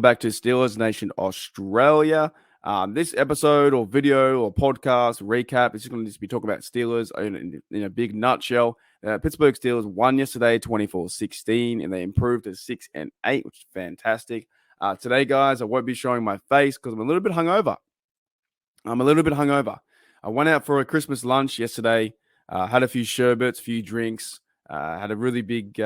Back to Steelers Nation Australia. This episode or video or podcast recap is just going to be talking about Steelers in a big nutshell. Pittsburgh Steelers won yesterday 24-16, and they improved to 6-8, which is fantastic. Today, guys, I won't be showing my face because I'm a little bit hungover. I went out for a Christmas lunch yesterday, had a few sherbets, a few drinks, had a really big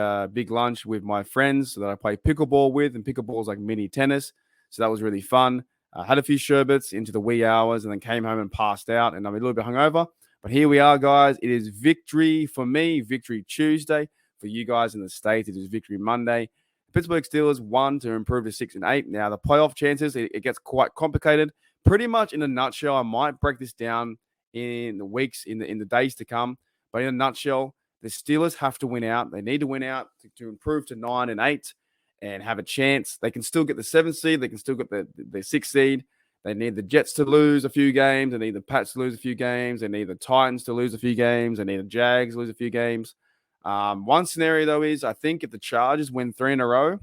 lunch with my friends that I play pickleball with, and pickleball is like mini tennis, so that was really fun. Had a few sherbets into the wee hours, and then came home and passed out, and I'm a little bit hungover. But here we are, guys. It is victory for me, victory Tuesday. For you guys in the States, it is victory Monday. Pittsburgh Steelers won to improve to 6-8. Now, the playoff chances, it gets quite complicated. Pretty much in a nutshell, I might break this down in the weeks, in the days to come. But in a nutshell, the Steelers have to win out. They need to win out to improve to 9-8 and have a chance. They can still get the 7th seed. They can still get the 6th seed. They need the Jets to lose a few games. They need the Pats to lose a few games. They need the Titans to lose a few games. They need the Jags to lose a few games. One scenario, though, is I think if the Chargers win 3 in a row,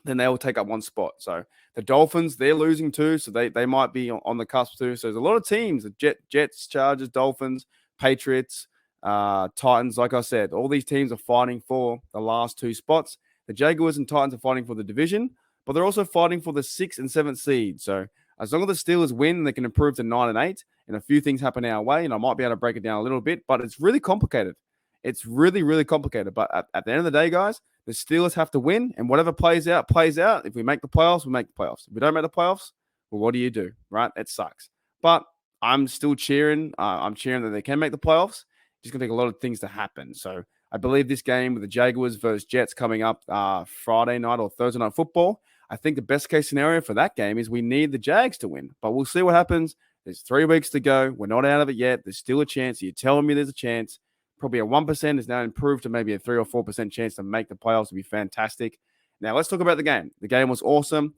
then they will take up one spot. So the Dolphins, they're losing too, so they might be on the cusp too. So there's a lot of teams, the Jets, Chargers, Dolphins, Patriots, Titans. Like I said, all these teams are fighting for the last 2 spots. The Jaguars and Titans are fighting for the division, but they're also fighting for the 6th and 7th seed. So as long as the Steelers win, they can improve to 9-8, and a few things happen our way, and I might be able to break it down a little bit, but it's really complicated. It's really, really complicated. But at the end of the day, guys, the Steelers have to win, and whatever plays out, plays out. If we make the playoffs, we make the playoffs. If we don't make the playoffs, well, what do you do, right? It sucks. But I'm still cheering. I'm cheering that they can make the playoffs. It's going to take a lot of things to happen. So I believe this game with the Jaguars versus Jets coming up Friday night or Thursday night football, I think the best case scenario for that game is we need the Jags to win. But we'll see what happens. There's 3 weeks to go. We're not out of it yet. There's still a chance. You're telling me there's a chance. Probably a 1% is now improved to maybe a 3 or 4% chance to make the playoffs. Would be fantastic. Now, let's talk about the game. The game was awesome.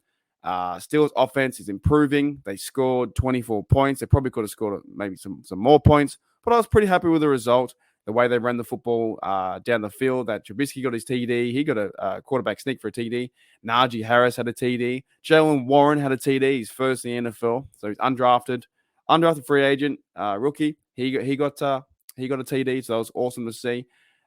Steelers offense is improving. They scored 24 points. They probably could have scored maybe some more points, but I was pretty happy with the result. The way they ran the football down the field, that Trubisky got his TD. He got a quarterback sneak for a TD. Najee Harris had a TD. Jalen Warren had a TD. He's first in the NFL. So he's undrafted free agent, rookie. He got a TD, so that was awesome to see.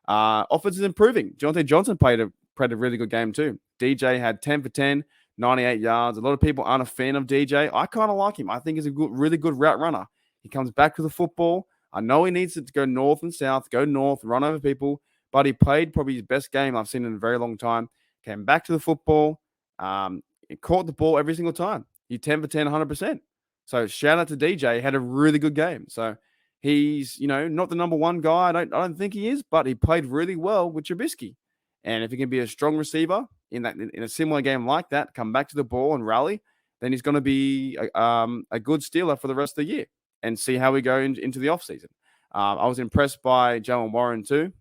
Offense is improving. Jonte Johnson played a really good game too. DJ had 10 for 10, 98 yards. A lot of people aren't a fan of DJ. I kind of like him. I think he's a really good route runner. He comes back to the football. I know he needs to go north and south, go north, run over people, but he played probably his best game I've seen in a very long time. Came back to the football. He caught the ball every single time. He 10 for 10, 100%. So shout out to DJ. He had a really good game. So he's, not the number one guy. I don't think he is, but he played really well with Trubisky. And if he can be a strong receiver in a similar game like that, come back to the ball and rally, then he's going to be a good Steeler for the rest of the year and see how we go into the offseason. I was impressed by Jalen Warren too.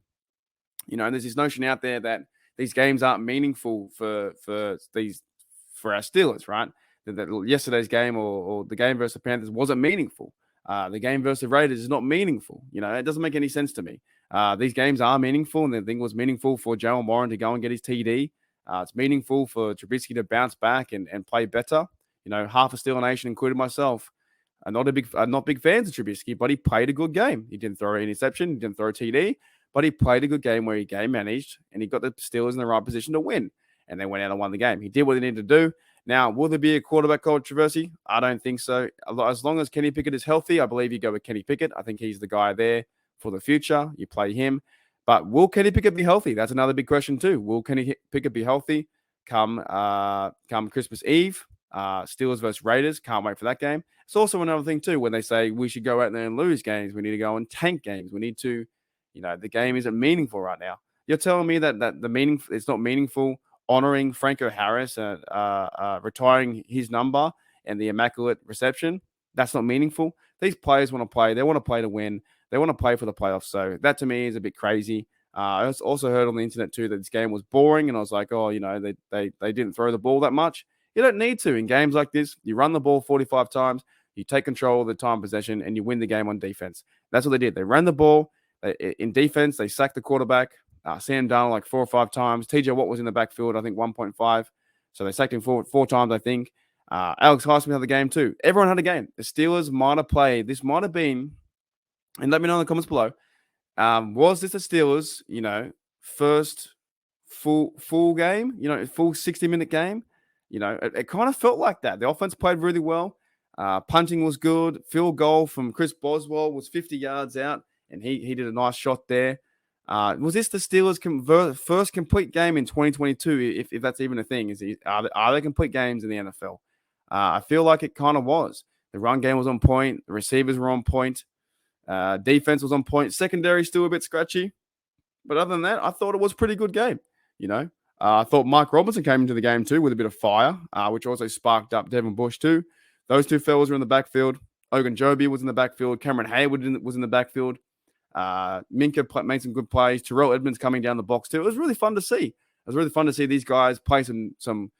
There's this notion out there that these games aren't meaningful for our Steelers, right? That yesterday's game or the game versus the Panthers wasn't meaningful. The game versus the Raiders is not meaningful. It doesn't make any sense to me. These games are meaningful, and I think it was meaningful for Jalen Warren to go and get his TD. It's meaningful for Trubisky to bounce back and play better. Half of Steeler Nation, including myself, are not big fans of Trubisky, but he played a good game. He didn't throw an interception, he didn't throw a TD, but he played a good game where he game managed, and he got the Steelers in the right position to win. And they went out and won the game. He did what he needed to do. Now, will there be a quarterback controversy? I don't think so. As long as Kenny Pickett is healthy, I believe you go with Kenny Pickett. I think he's the guy there for the future. You play him. But will Kenny Pickett be healthy? That's another big question too. Will Kenny Pickett be healthy come Christmas Eve? Steelers versus Raiders. Can't wait for that game. It's also another thing too when they say we should go out there and lose games. We need to go and tank games. We need to, the game isn't meaningful right now. You're telling me that it's not meaningful honoring Franco Harris, retiring his number and the immaculate reception. That's not meaningful. These players want to play. They want to play to win. They want to play for the playoffs. So that to me is a bit crazy. I also heard on the internet too that this game was boring, and I was like, they didn't throw the ball that much. You don't need to in games like this. You run the ball 45 times, you take control of the time possession, and you win the game on defense. That's what they did. They ran the ball. In defense, they sacked the quarterback. Sam Darnold like 4 or 5 times. TJ Watt was in the backfield, I think 1.5. So they sacked him four times, I think. Alex Highsmith had the game too. Everyone had a game. The Steelers might have played. This might have been, and let me know in the comments below. Was this the Steelers, first full game, full 60-minute game? It kind of felt like that. The offense played really well. Punting was good. Field goal from Chris Boswell was 50 yards out, and he did a nice shot there. Was this the Steelers' first complete game in 2022, if that's even a thing? Are they complete games in the NFL? I feel like it kind of was. The run game was on point. The receivers were on point. Defense was on point. Secondary still a bit scratchy. But other than that, I thought it was a pretty good game. I thought Mike Robinson came into the game too with a bit of fire, which also sparked up Devin Bush too. Those two fellas were in the backfield. Ogunjobi was in the backfield. Cameron Hayward was in the backfield. Minka made some good plays. Terrell Edmonds coming down the box too. It was really fun to see. It was really fun to see these guys play some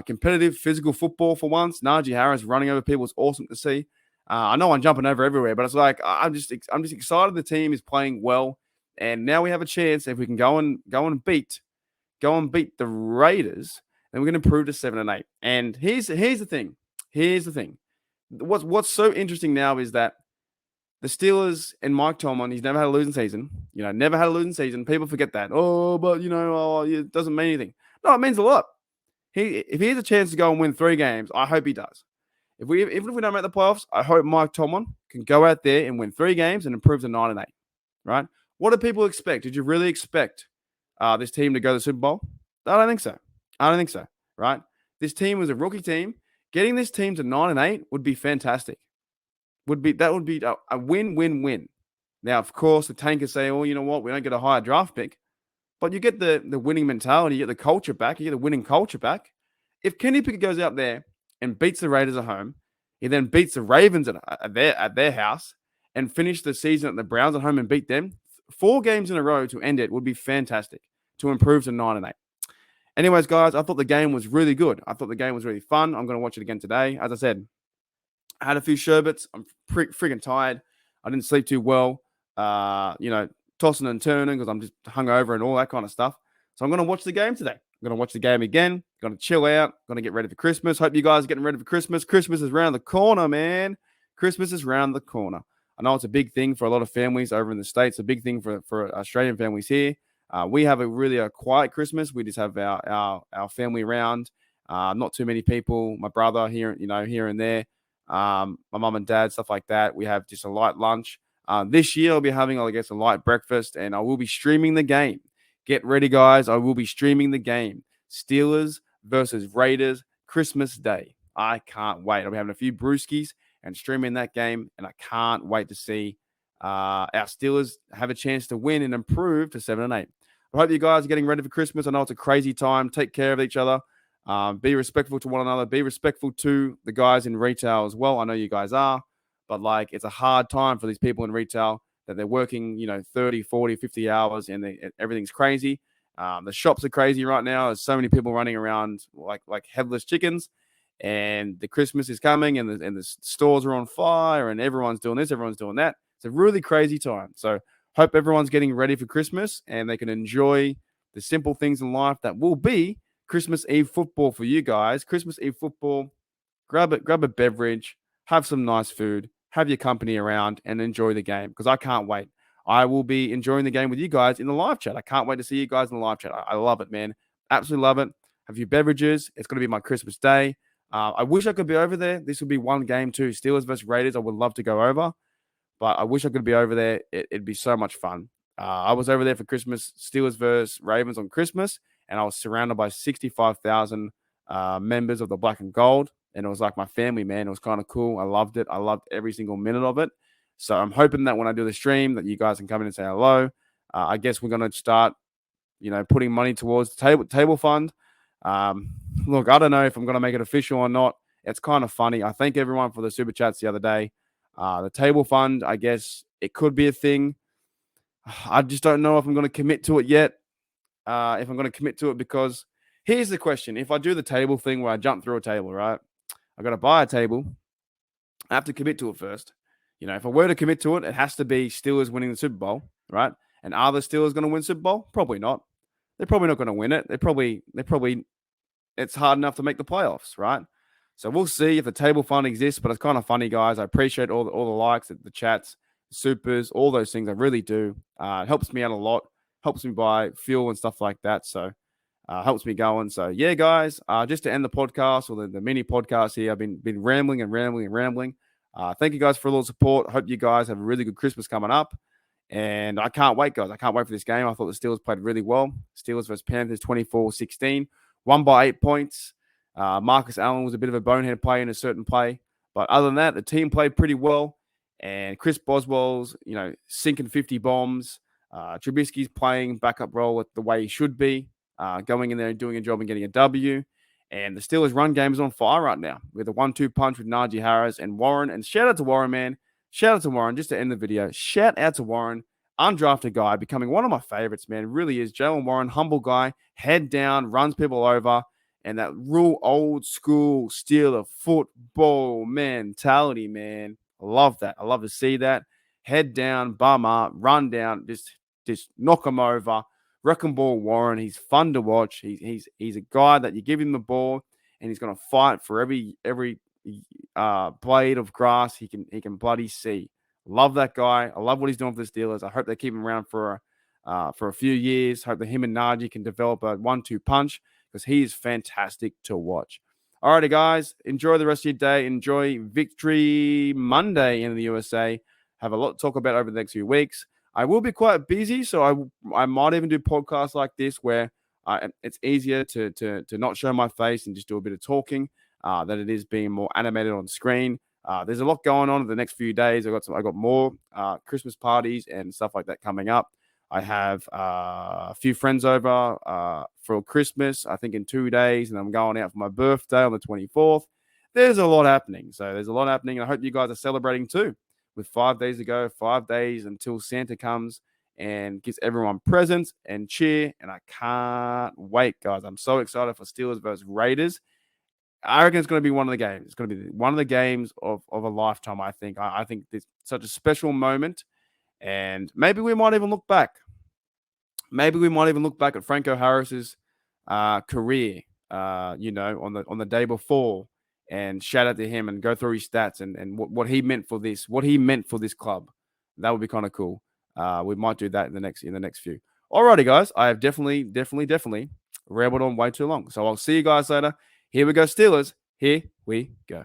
competitive physical football for once. Najee Harris running over people was awesome to see. I know I'm jumping over everywhere, but it's like I'm just excited the team is playing well, and now we have a chance if we can go and beat the Raiders, then we're going to improve to 7-8. And here's the thing. Here's the thing. What's so interesting now is that the Steelers and Mike Tomlin, he's never had a losing season. Never had a losing season. People forget that. But it doesn't mean anything. No, it means a lot. If he has a chance to go and win 3 games, I hope he does. Even if we don't make the playoffs, I hope Mike Tomlin can go out there and win 3 games and improve to 9-8. Right? What do people expect? Did you really expect this team to go to the Super Bowl? I don't think so. Right? This team was a rookie team. Getting this team to 9-8 would be fantastic. That would be a win-win-win. Now, of course, the tankers say, "Oh, you know what? We don't get a higher draft pick," but you get the winning mentality, you get the culture back, you get the winning culture back. If Kenny Pickett goes out there and beats the Raiders at home, he then beats the Ravens at their house, and finish the season at the Browns at home and beat them 4 games in a row to end it would be fantastic to improve to 9-8. Anyways, guys, I thought the game was really good. I thought the game was really fun. I'm going to watch it again today. As I said, I had a few sherbets. I'm freaking tired. I didn't sleep too well. Tossing and turning because I'm just hungover and all that kind of stuff. So I'm going to watch the game today. I'm going to watch the game again. Going to chill out. Going to get ready for Christmas. Hope you guys are getting ready for Christmas. Christmas is around the corner, man. Christmas is around the corner. I know it's a big thing for a lot of families over in the States. A big thing for Australian families here. We have a quiet Christmas. We just have our family around. Not too many people. My brother here and there. My mum and dad, stuff like that. We have just a light lunch. This year I'll be having, I guess, a light breakfast, and I will be streaming the game. Get ready, guys. I will be streaming the game. Steelers versus Raiders, Christmas Day. I can't wait. I'll be having a few brewskis and streaming that game, and I can't wait to see our Steelers have a chance to win and improve to 7-8. I hope you guys are getting ready for Christmas. I know it's a crazy time. Take care of each other. Be respectful to one another. Be respectful to the guys in retail as well. I know you guys are, but it's a hard time for these people in retail that they're working, 30, 40, 50 hours and everything's crazy. The shops are crazy right now. There's so many people running around like headless chickens, and the Christmas is coming and the stores are on fire and everyone's doing this, everyone's doing that. It's a really crazy time. So hope everyone's getting ready for Christmas and they can enjoy the simple things in life that will be Christmas Eve football for you guys. Christmas Eve football, grab a beverage, have some nice food, have your company around, and enjoy the game because I can't wait. I will be enjoying the game with you guys in the live chat. I can't wait to see you guys in the live chat. I love it, man. Absolutely love it. Have a few beverages. It's going to be my Christmas day. I wish I could be over there. This would be one game too. Steelers versus Raiders. I would love to go over, but I wish I could be over there. It'd be so much fun. I was over there for Christmas, Steelers versus Ravens on Christmas, and I was surrounded by 65,000 members of the Black and Gold, and it was like my family, man. It was kind of cool. I loved it. I loved every single minute of it. So I'm hoping that when I do the stream that you guys can come in and say hello. I guess we're going to start, putting money towards the table fund. Look, I don't know if I'm going to make it official or not. It's kind of funny. I thank everyone for the super chats the other day. The table fund, I guess it could be a thing. I just don't know if I'm going to commit to it yet. If I'm going to commit to it, because here's the question. If I do the table thing where I jump through a table, right? I got to buy a table. I have to commit to it first. If I were to commit to it, it has to be Steelers winning the Super Bowl, right? And are the Steelers going to win Super Bowl? Probably not. They're probably not going to win it. They're probably it's hard enough to make the playoffs, right? So we'll see if the table fund exists, but it's kind of funny, guys. I appreciate all the likes, the chats, supers, all those things. I really do. It helps me out a lot, helps me buy fuel and stuff like that. So helps me going. So yeah, guys, just to end the podcast or the mini podcast here, I've been rambling and rambling and rambling. Thank you guys for a little support. Hope you guys have a really good Christmas coming up. And I can't wait, guys. I can't wait for this game. I thought the Steelers played really well. Steelers versus Panthers 24-16, won by 8 points. Marcus Allen was a bit of a bonehead play in a certain play. But other than that, the team played pretty well. And Chris Boswell's, sinking 50 bombs. Trubisky's playing backup role the way he should be, going in there and doing a job and getting a W. And the Steelers' run game is on fire right now with a 1-2 punch with Najee Harris and Warren. And shout out to Warren, man. Shout out to Warren, just to end the video. Shout out to Warren, undrafted guy, becoming one of my favorites, man. Really is. Jalen Warren, humble guy, head down, runs people over, and that real old school Steeler football mentality, man. I love that. I love to see that. Head down, bum up, run down, just knock him over. Wrecking ball Warren. He's fun to watch. He's a guy that you give him the ball, and he's going to fight for every blade of grass he can bloody see. Love that guy. I love what he's doing for the Steelers. I hope they keep him around for a few years. Hope that him and Najee can develop a 1-2 punch because he is fantastic to watch. Alrighty, guys. Enjoy the rest of your day. Enjoy Victory Monday in the USA. Have a lot to talk about over the next few weeks. I will be quite busy, so I might even do podcasts like this where it's easier to not show my face and just do a bit of talking. That it is being more animated on screen. There's a lot going on in the next few days. I got more Christmas parties and stuff like that coming up. I have a few friends over for Christmas, I think in 2 days, and I'm going out for my birthday on the 24th. There's a lot happening. So there's a lot happening. I hope you guys are celebrating too. With 5 days to go, 5 days until Santa comes and gives everyone presents and cheer. And I can't wait, guys. I'm so excited for Steelers versus Raiders. I reckon it's going to be one of the games. It's going to be one of the games of a lifetime, I think. I think it's such a special moment. And maybe we might even look back. Maybe we might even look back at Franco Harris's career, on the day before and shout out to him and go through his stats and what he meant for this club. That would be kind of cool. We might do that in the next few. Alrighty, guys. I have definitely rambled on way too long. So I'll see you guys later. Here we go, Steelers. Here we go.